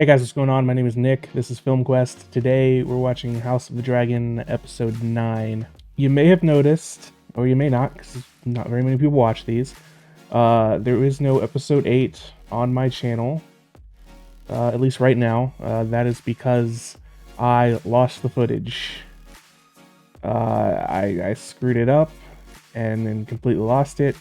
Hey guys, what's going on? My name is Nick. This is Film Quest. Today we're watching House of the Dragon episode 9. You may have noticed, or you may not, because not very many people watch these. There is no episode 8 on my channel, at least right now. That is because I lost the footage. I screwed it up and then completely lost it.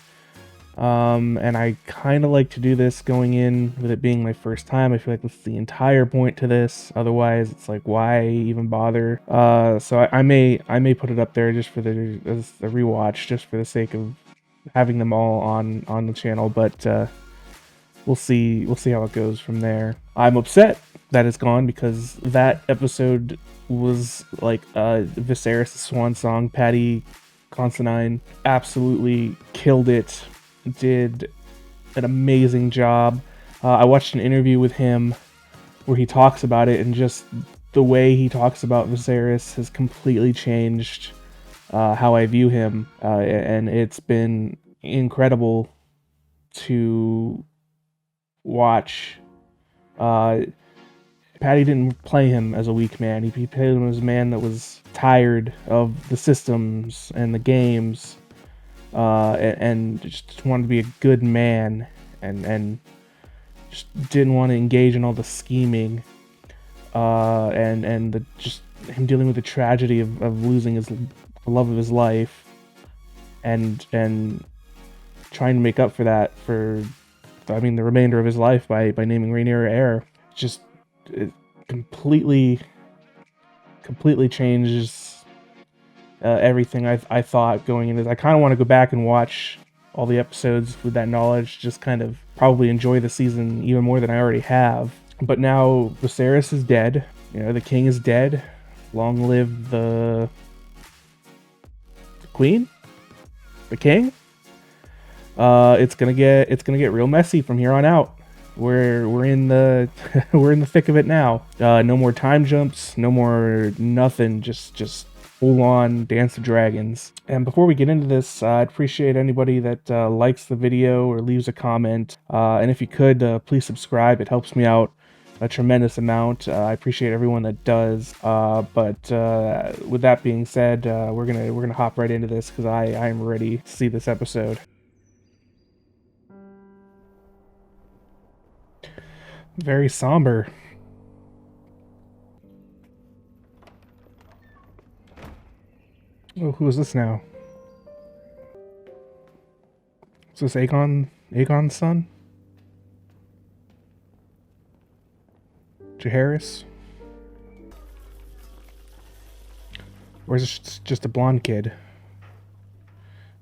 And I kind of like to do this going in with it being my first time. I feel like that's the entire point to this. Otherwise, it's like, why even bother? So I may put it up there just for as a rewatch, just for the sake of having them all on the channel. But we'll see how it goes from there. I'm upset that it's gone because that episode was like Viserys' swan song. Patty Considine absolutely killed it. Did an amazing job. I watched an interview with him where he talks about it, and just the way he talks about Viserys has completely changed how I view him, and it's been incredible to watch. Patty didn't play him as a weak man. He played him as a man that was tired of the systems and the games, and just wanted to be a good man, and just didn't want to engage in all the scheming, and just him dealing with the tragedy of losing the love of his life, and trying to make up for that for, I mean, the remainder of his life by naming Rhaenyra heir. Just it completely changes everything I thought going into this. I kind of want to go back and watch all the episodes with that knowledge, just kind of probably enjoy the season even more than I already have. But now Viserys is dead. You know, the king is dead. Long live the queen, the king. It's gonna get real messy from here on out. We're in the we're in the thick of it now. No more time jumps, no more nothing. Just full on Dance of Dragons. And before we get into this, I'd appreciate anybody that likes the video or leaves a comment. And if you could, please subscribe. It helps me out a tremendous amount. I appreciate everyone that does. But with that being said, we're gonna hop right into this because I am ready to see this episode. Very somber. Oh, who is this now? Is this Aegon's son? Jaehaerys? Or is this just a blonde kid?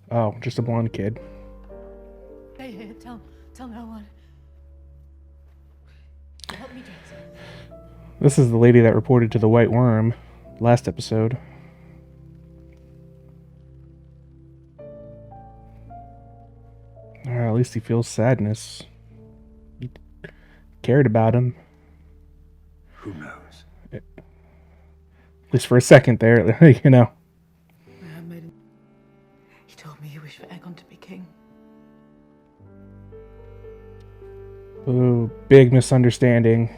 Oh, just a blonde kid. Stay here. Tell no one. Help me, Jackson. This is the lady that reported to the White Worm last episode. At least he feels sadness. He cared about him. Who knows? At least for a second there, you know. My handmaiden. He told me you wish for Aegon to be king. Ooh, big misunderstanding.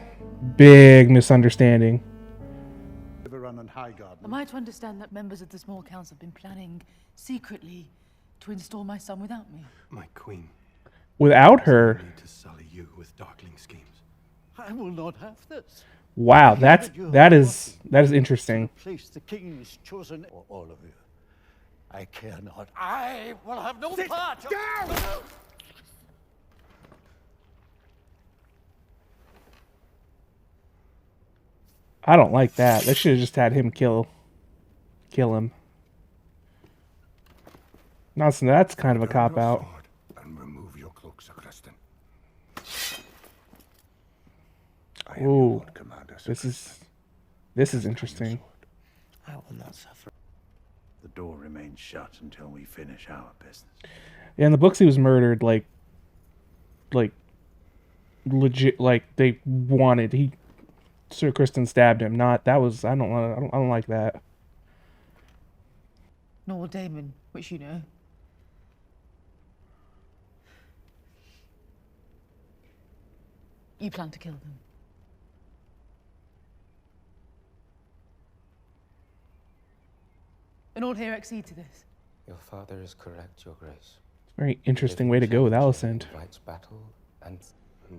Big misunderstanding. Am I to understand that members of the small council have been planning secretly to install my son without me? My queen. Without her? To sully you with darkling schemes. I will not have this. Wow, that is interesting. The place the king is chosen for all of you. I care not. I will have no part. Down! I don't like that. They should have just had him kill him. No, so that's kind of a cop out. And remove your cloak, Sir Creston. Ooh, this is interesting. I will not suffer. The door remains shut until we finish our business. Yeah, in the books he was murdered like legit, like they wanted. Sir Criston stabbed him. Not that was. I don't like that. Nor will Damon, which you know. You plan to kill them. and all here accede to this. Your father is correct, Your Grace. Very interesting way to go with Alicent. Invites battle and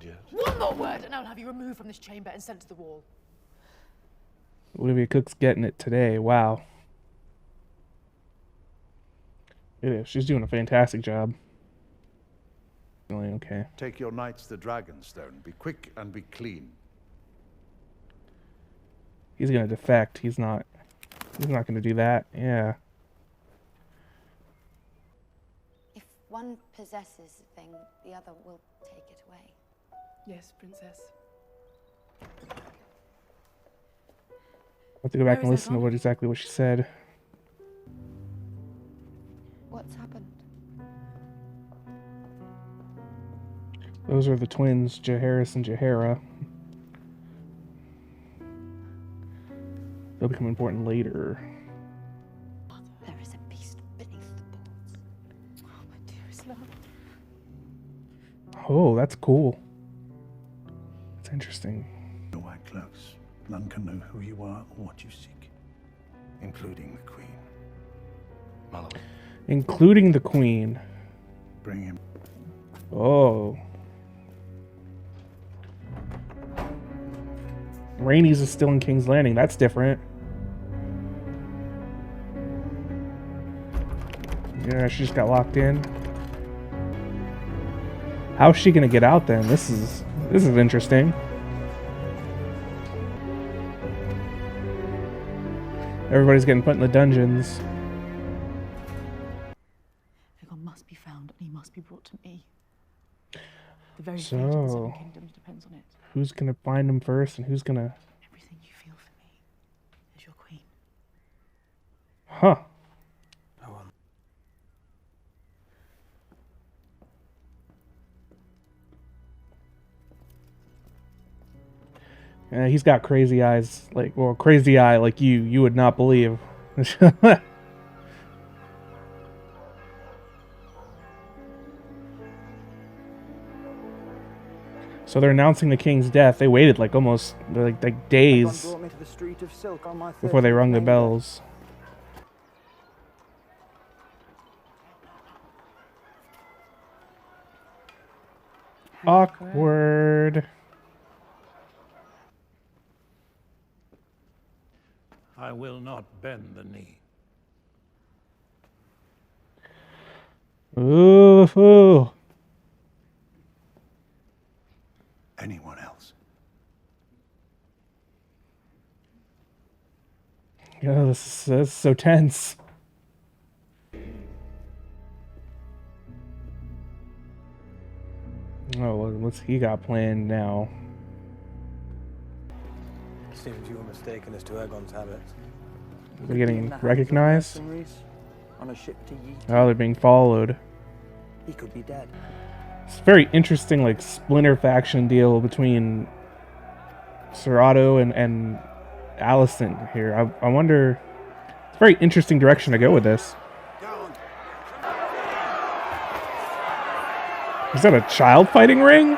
yet... One more word, and I'll have you removed from this chamber and sent to the wall. Olivia Cook's getting it today. Wow. It is. She's doing a fantastic job. Okay. Take your knights to Dragonstone. Be quick and be clean. He's gonna defect. He's not gonna do that. Yeah. If one possesses a thing, the other will take it away. Yes, Princess. I'll have to go back Where and is listen to Aegon? exactly what she said. What's happened? Those are the twins, Jaehaerys and Jaehaera. They'll become important later. There is a beast beneath the boards. Oh, my dearest love. Oh, that's cool. That's interesting. The white cloaks. None can know who you are or what you seek. including the Queen. Mallory. Including the Queen. Bring him. Oh. Rhaenys is still in King's Landing. That's different. Yeah, she just got locked in. How's she gonna get out then? This is interesting. Everybody's getting put in the dungeons. Aegon must be found, and he must be brought to me. The very fate of the Seven Kingdoms depends on it. Who's gonna find him first, and who's gonna? Everything you feel for me is your queen. Huh? Yeah, he's got crazy eyes, crazy eye like you would not believe. So they're announcing the king's death. They waited almost days Brought me to the street of silk on my before they 13th rung the main bells. Awkward. I will not bend the knee. Ooh. Ooh. Anyone else? Oh, this is so tense. Oh, what's he got planned now? Seems you were mistaken as to Aegon's habits. They're getting recognized? On a ship to Yeet. Oh, they're being followed. He could be dead. It's a very interesting, splinter faction deal between Sir Otto and Alicent here. I wonder... It's a very interesting direction to go with this. Is that a child fighting ring?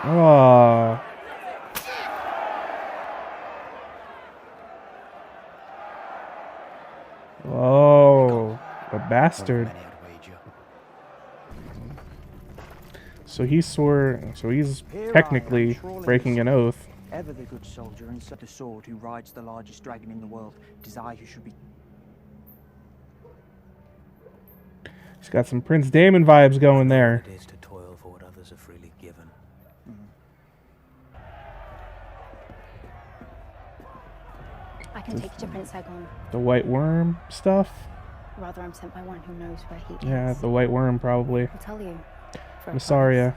Oh. Oh, a bastard. So he's technically breaking an oath. Ever the good soldier and set the sword who rides the largest dragon in the world. It is I who should be. He's got some Prince Daemon vibes going there. It is to toil for what others have freely given. I can take you to Prince Aegon. The White Worm stuff. Rather, I'm sent by one who knows where he is. Yeah, the White Worm probably. I'll tell you. For a Massaria.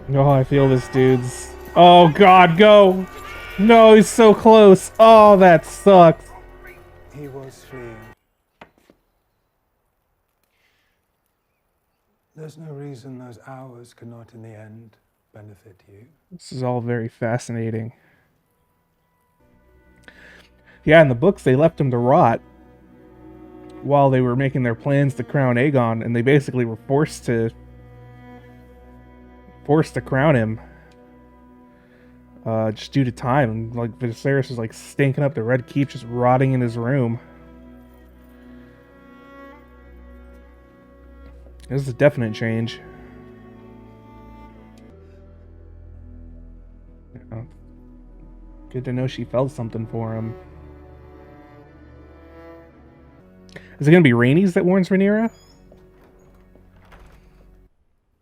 Oh, I feel this dude's... Oh God, go! No, he's so close. Oh, that sucks. He was fleeing. There's no reason those hours could not in the end benefit you. This is all very fascinating. Yeah, in the books they left him to rot while they were making their plans to crown Aegon, and they basically were forced to crown him. just due to time. Like Viserys is like stinking up the Red Keep, just rotting in his room. This is a definite change. Yeah. Good to know she felt something for him. Is it gonna be Rhaenys that warns Rhaenyra?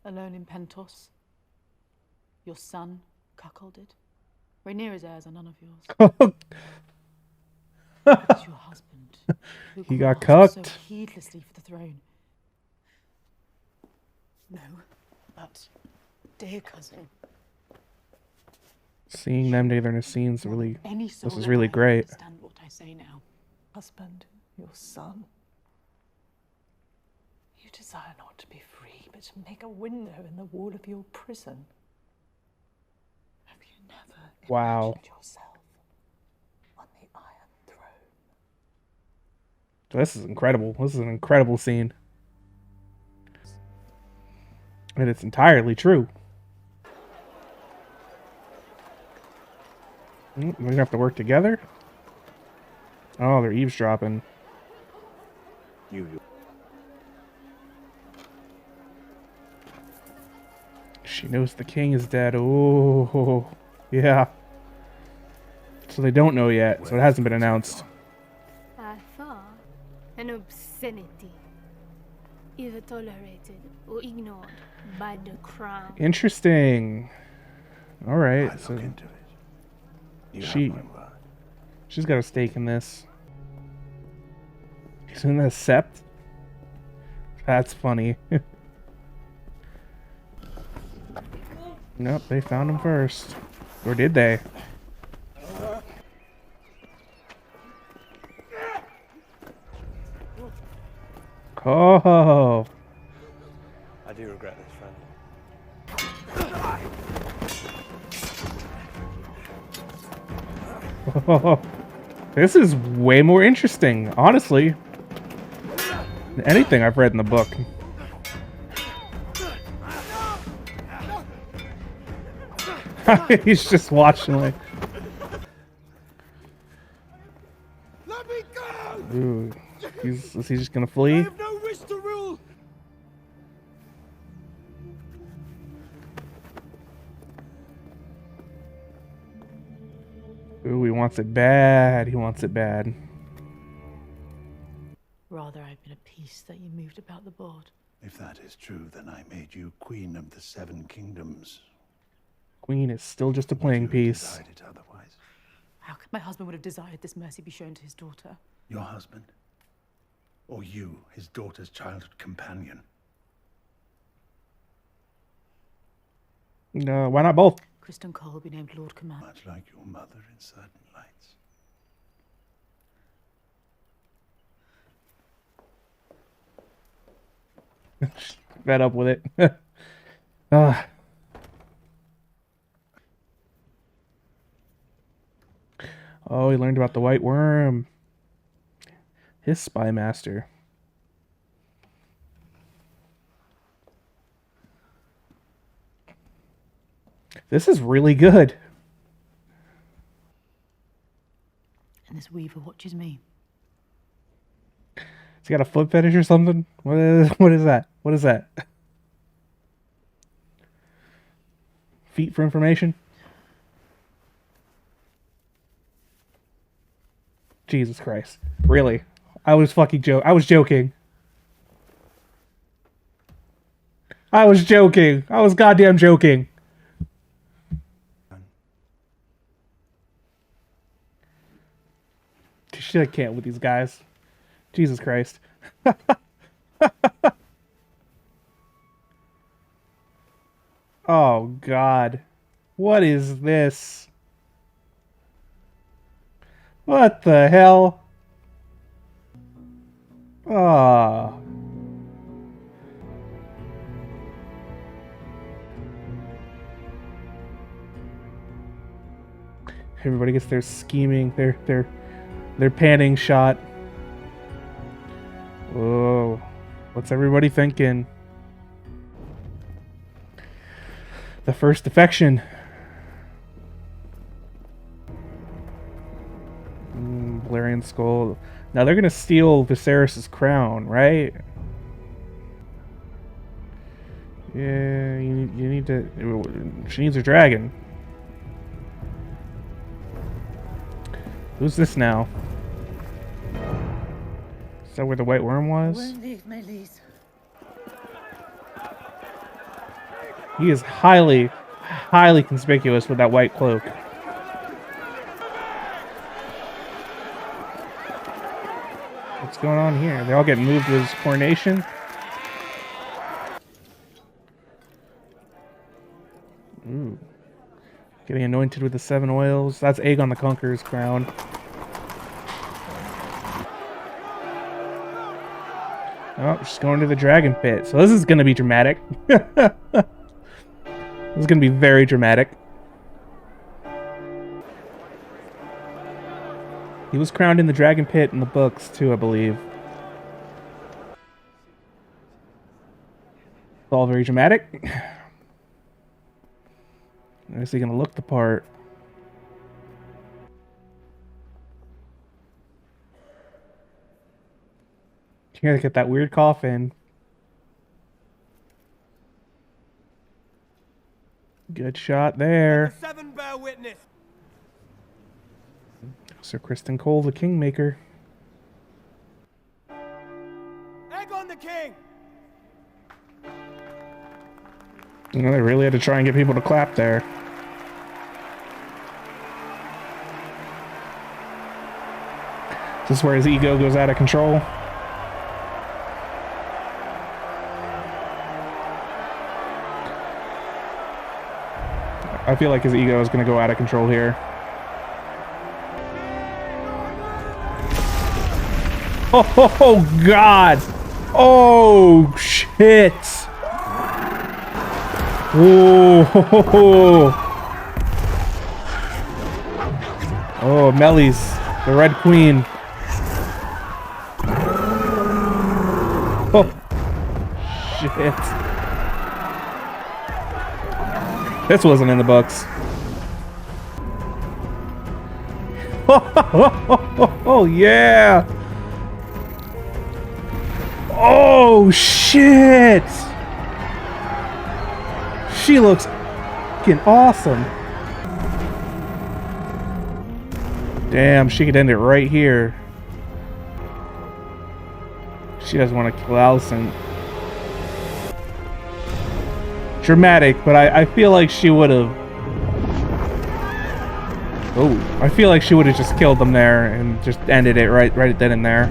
Alone in Pentos. Your son, cuckolded. Rhaenyra's heirs are none of yours. It's your husband, who He got grasped cucked. so heedlessly for the throne. No, but, dear cousin, Seeing them together in a scene's really. any soul This is alive really great. understand what I say now. Husband, your son. You desire not to be free, but to make a window in the wall of your prison. Have you never Wow. imagined yourself on the Iron Throne? This is incredible. This is an incredible scene. And it's entirely true. We're gonna have to work together? Oh, they're eavesdropping. She knows the king is dead. Oh, yeah. So they don't know yet, so it hasn't been announced. I thought an obscenity, either tolerated or ignored by the crown. Interesting. All right, I'll so look into it. You She- have my word. she's got a stake in this. Isn't that sept? That's funny. Nope, they found him first. Or did they? Oh, I do regret this, friend. this is way more interesting, honestly, than anything I've read in the book. He's just watching like. Let me go! Ooh, is he just gonna flee? No wish to rule! Ooh, he wants it bad. He wants it bad. Rather, I've been at peace that you moved about the board. If that is true, then I made you Queen of the Seven Kingdoms. Queen is still just a playing You piece. decided otherwise. How could my husband would have desired this mercy be shown to his daughter? Your husband? Or you, his daughter's childhood companion? No, why not both? Kristen Cole will be named Lord Command. Much like your mother in certain lights. Fed up with it. Ah. Oh, he learned about the White Worm. His spy master. This is really good. And this weaver watches me. Has he got a foot fetish or something? What is that? What is that? Feet for information? Jesus Christ. Really? I was joking. I was joking. I was goddamn joking. Shit, I can't with these guys. Jesus Christ. Oh, God. What is this? What the hell? Ah. Everybody gets their scheming, their panning shot. Whoa. What's everybody thinking? The first defection. Valerian skull. Now they're gonna steal Viserys' crown, right? Yeah, you need to... She needs her dragon. Who's this now? Is that where the white worm was? He is highly conspicuous with that white cloak. What's going on here? They all get moved to his coronation? Ooh. Getting anointed with the 7 oils. That's Aegon the Conqueror's crown. Oh, just going to the dragon pit. So this is going to be dramatic. This is going to be very dramatic. He was crowned in the dragon pit in the books too, I believe. It's all very dramatic. Is he going to look the part? You gotta get that weird coffin. Good shot there. The 7 bear witness. Sir Criston Cole, the Kingmaker. Aegon the king. You know, they really had to try and get people to clap there. Is this where his ego goes out of control? I feel like his ego is going to go out of control here. Oh, God! Oh, shit! Oh, oh, Melis, the Red Queen. Oh, shit. This wasn't in the books. Oh, yeah! Oh, shit! She looks fucking awesome. Damn, she could end it right here. She doesn't want to kill Alicent. Dramatic, but I feel like she would have... Oh, I feel like she would have just killed them there and just ended it right then and there.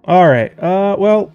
Alright, well,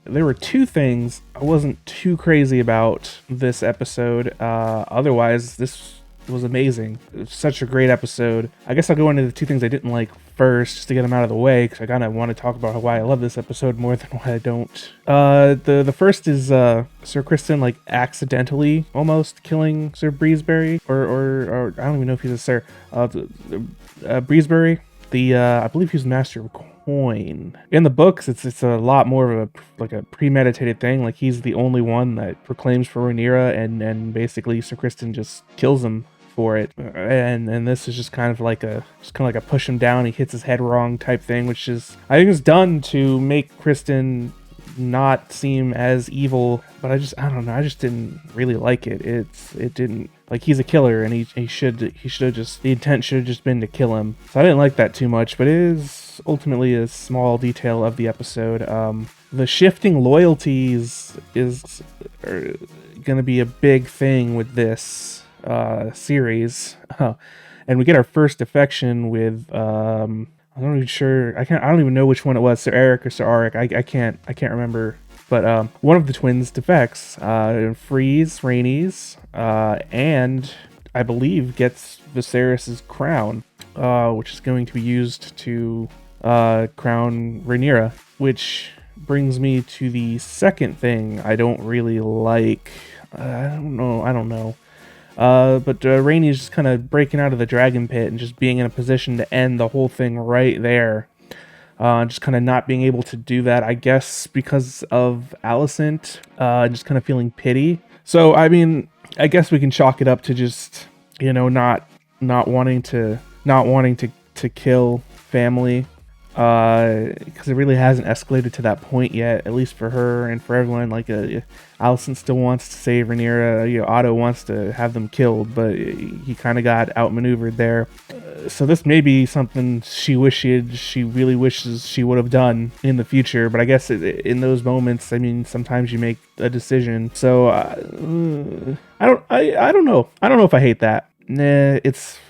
there were 2 things I wasn't too crazy about this episode. Otherwise, this was amazing. It was such a great episode. I guess I'll go into the 2 things I didn't like first, just to get them out of the way, because I kind of want to talk about why I love this episode more than why I don't. The first is Sir Criston, like, accidentally almost killing Sir Breezeberry, or I don't even know if he's a Sir. Breezeberry, I believe he's Master of Coin. In the books, it's a lot more of a premeditated thing. Like, he's the only one that proclaims for Rhaenyra, and basically Sir Criston just kills him for it. And this is just kind of like a push him down, he hits his head wrong type thing, which is, I think, is done to make Criston not seem as evil, but I don't know, I just didn't really like it. It didn't, like, he's a killer, and he should have just, the intent should have just been to kill him. So I didn't like that too much, but it is ultimately a small detail of the episode. The shifting loyalties is going to be a big thing with this series, and we get our first affection with I'm not even sure. I don't even know which one it was, Sir Eric or Sir Auric. I can't remember. But one of the twins defects, frees Rhaenys, and I believe gets Viserys' crown, which is going to be used to crown Rhaenyra. Which brings me to the second thing I don't really like. I don't know. But Rhaenys just kind of breaking out of the dragon pit and just being in a position to end the whole thing right there. Just kind of not being able to do that, I guess, because of Alicent, just kind of feeling pity. So, I mean, I guess we can chalk it up to just, not not wanting to kill family, because it really hasn't escalated to that point yet, at least for her and for everyone. Like, Alicent still wants to save Rhaenyra. Otto wants to have them killed, but he kind of got outmaneuvered there. So this may be something she really wishes she would have done in the future. But I guess in those moments, I mean, sometimes you make a decision. So I don't know. I don't know if I hate that. Nah,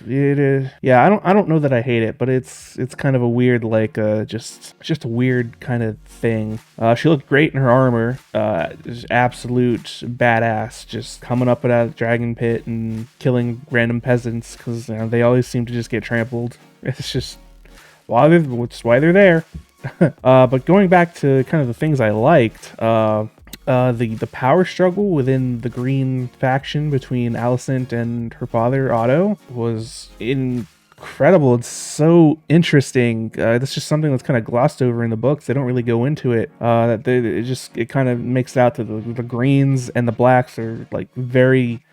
yeah, I don't know that I hate it, but it's kind of a weird, like, just a weird kind of thing. She looked great in her armor, just absolute badass, just coming up out of the dragon pit and killing random peasants, because they always seem to just get trampled. It's just why they're there. But going back to kind of the things I liked, the power struggle within the Green faction between Alicent and her father Otto was incredible. It's so interesting. That's just something that's kind of glossed over in the books. They don't really go into it. It kind of makes it out to the Greens and the Blacks are like very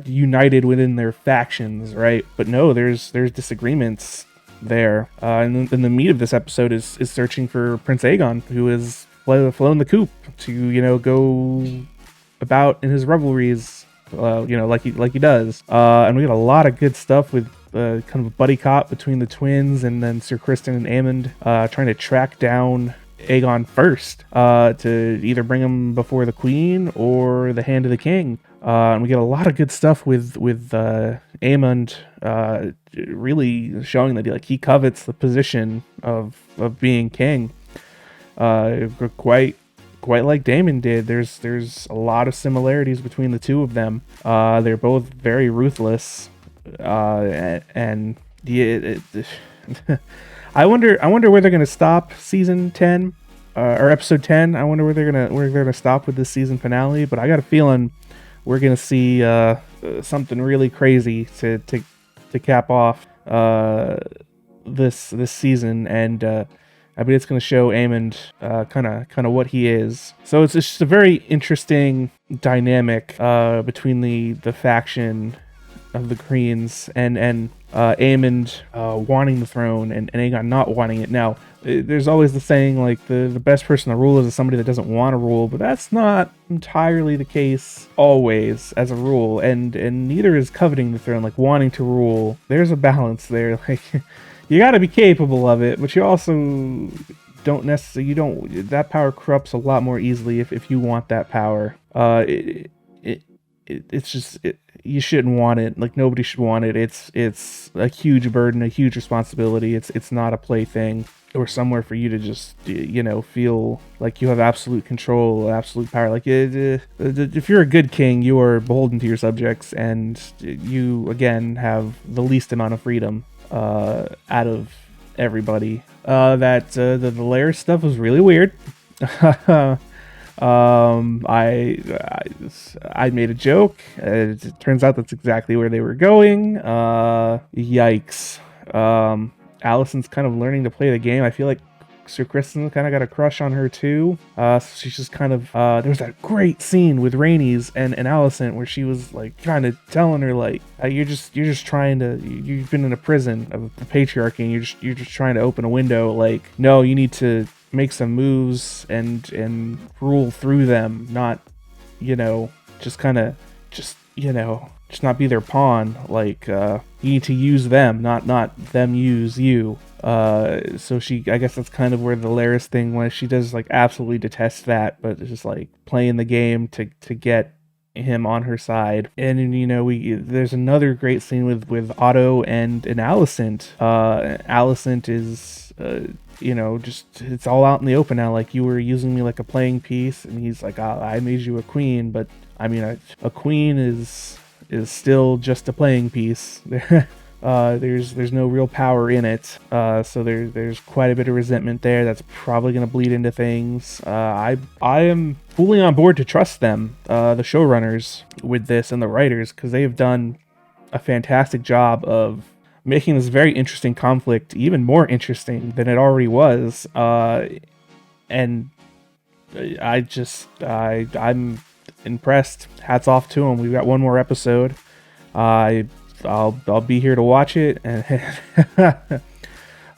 united within their factions, right? But no, there's disagreements there. And the meat of this episode is searching for Prince Aegon, who is flown the coop to go about in his revelries, like he does. And we got a lot of good stuff with kind of a buddy cop between the twins, and then Sir Criston and Aemond trying to track down Aegon first to either bring him before the Queen or the Hand of the King. And we get a lot of good stuff with Aemond really showing that he covets the position of being king. Quite like Daemon did. There's a lot of similarities between the two of them. They're both very ruthless, and I wonder where they're gonna stop season 10 or episode 10. I wonder where they're gonna stop with this season finale. But I got a feeling we're gonna see something really crazy to cap off this season, and I mean, it's going to show Aemond kind of what he is. So it's just a very interesting dynamic between the faction of the Greens and Aemond wanting the throne and Aegon not wanting it. Now, there's always the saying, like, the best person to rule is somebody that doesn't want to rule, but that's not entirely the case always as a rule, and neither is coveting the throne, like wanting to rule. There's a balance there, like... You got to be capable of it, but you also don't necessarily, that power corrupts a lot more easily if you want that power. It's just, you shouldn't want it. Like, nobody should want it. It's a huge burden, a huge responsibility. It's not a plaything or somewhere for you to just, feel like you have absolute control, absolute power. Like, if you're a good king, you are beholden to your subjects, and you, again, have the least amount of freedom out of everybody. The Lair stuff was really weird. I made a joke. It turns out that's exactly where they were going. Yikes. Alicent's kind of learning to play the game. I feel like Sir Criston kind of got a crush on her too. So she's just kind of, there was that great scene with Rhaenys and Alicent where she was like kind of telling her, like, you're just trying to, you've been in a prison of the patriarchy and you're just trying to open a window. Like, no, you need to make some moves and rule through them, not, just kind of, just not be their pawn. Like, you need to use them, not them use you. So I guess that's kind of where the Laris thing was. She does, like, absolutely detest that, but it's just like playing the game to get him on her side. And there's another great scene with Otto and Alicent. Alicent is just, it's all out in the open now. Like, you were using me like a playing piece, and he's like, I made you a queen, but I mean, a queen is still just a playing piece. There's no real power in it, so there's quite a bit of resentment there. That's probably going to bleed into things. I am fully on board to trust them, the showrunners, with this, and the writers, because they have done a fantastic job of making this very interesting conflict even more interesting than it already was. And I'm impressed. Hats off to them. We've got one more episode. I I'll be here to watch it, and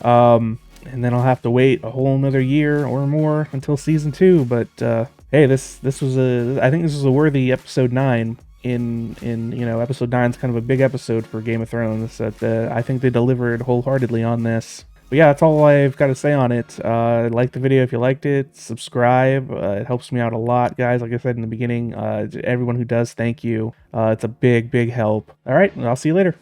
and then I'll have to wait a whole another year or more until season 2. But hey, this was I think this was a worthy episode 9. In episode 9 is kind of a big episode for Game of Thrones. That I think they delivered wholeheartedly on this. But yeah, that's all I've got to say on it. Like the video if you liked it. Subscribe. It helps me out a lot, guys. Like I said in the beginning, everyone who does, thank you. It's a big help. All right, I'll see you later.